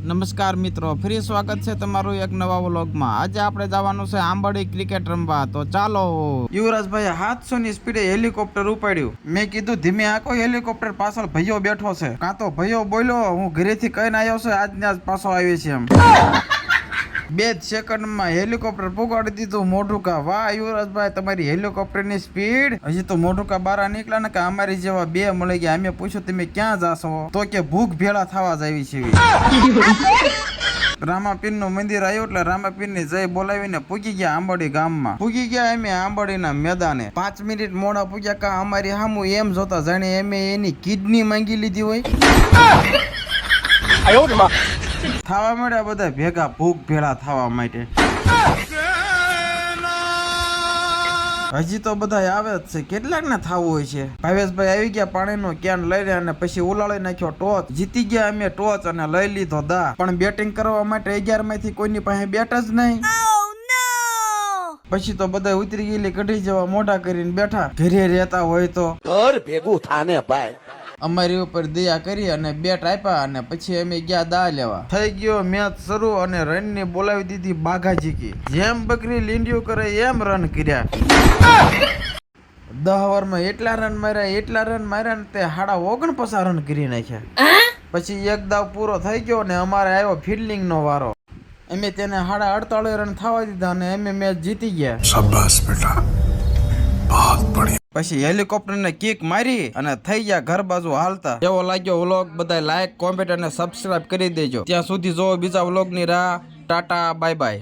નમસ્કાર મિત્રો, ફરી સ્વાગત છે તમારું એક નવા વ્લોગમાં। આજે આપણે જવાનું છે આંબડી ક્રિકેટ રમવા, તો ચાલો। યુવરાજભાઈ 700 ની સ્પીડે હેલિકોપ્ટર ઉપાડ્યું। મેં કીધું ધીમે આંકો, હેલિકોપ્ટર પાછળ ભૈયો બેઠો છે। કાં તો ભૈયો બોલ્યો હું ઘરેથી કહીને આવ્યો છે, આજને આજ પાછો આવી છે એમ। 2 સેકન્ડમાં હેલિકોપ્ટર પુગાડી દીધું મોઢુકા। વાહ યુવરાજભાઈ, તમારી હેલિકોપ્ટરની સ્પીડ। હજી તો મોઢુકા બારા નીકળ્યા ને કે અમારી જેવા 2 મળી ગયા। અમે પૂછ્યું તમે ક્યાં જાશો, તો કે ભૂખ ભેળા થવા જ આવી છે। રામાપીરનું મંદિર આવ્યું એટલે રામાપીરની જય બોલાવીને પૂગી ગયા આંબડી ગામમાં। પૂગી ગયા અમે આંબડીના મેદાને। 5 મિનિટ મોડા પૂગ્યા કા અમારી સામું એમ જોતા જાણે અમે એની કિડની માંગી લીધી હોય। થવા મળ્યા બધા ભેગા ભૂખ ભેળા થવા માટે। હજી તો બધા આવે જ છે, કેટલાક ને થવું હોય છે। ભાવેશભાઈ આવી ગયા પાણીનો કેન લઈને અને પછી ઉલાળી નાખ્યો ટોચ। જીતી ગયા અમે ટોચ અને લઈ લીધો દા। પણ બેટિંગ કરવા માટે 11 માંથી કોઈની પાસે બેટ જ નહીં। પછી તો બધા ઉતરી ગયેલી કઢી જેવા મોઢા કરીને બેઠા। ઘરે રહેતા હોય તો ઘર ભેગું થાને ભાઈ। અમારી ઉપર દયા કરી અને બેટ આપ્યા અને પછી અમે ગયા દા લેવા। થઈ ગયો મેચ શરૂ અને રન ની બોલાવી દીધી બાઘાજી કી। જેમ બકરી લીંડિયું કરે એમ રન કર્યા। 10 ઓવરમાં એટલા રન માર્યા ને તે 49 રન કરી નાખ્યા। પછી એક દાવ પૂરો થઈ ગયો ને અમારે આવ્યો ફિલ્ડિંગ નો વારો। અમે તેને 48 રન થવા દીધા અને અમે મેચ જીતી ગયા। શાબાશ બેટા, બહુત બઢિયા। પછી હેલિકોપ્ટર ને કિક મારી અને થઈ ગયા ઘર બાજુ હાલતા। એવો લાગ્યો વ્લોગ, બધા લાઈક, કોમેન્ટ અને સબસ્ક્રાઇબ કરી દેજો। ત્યાં સુધી જો બીજા વ્લોગ ની રાહ। Tata, bye bye.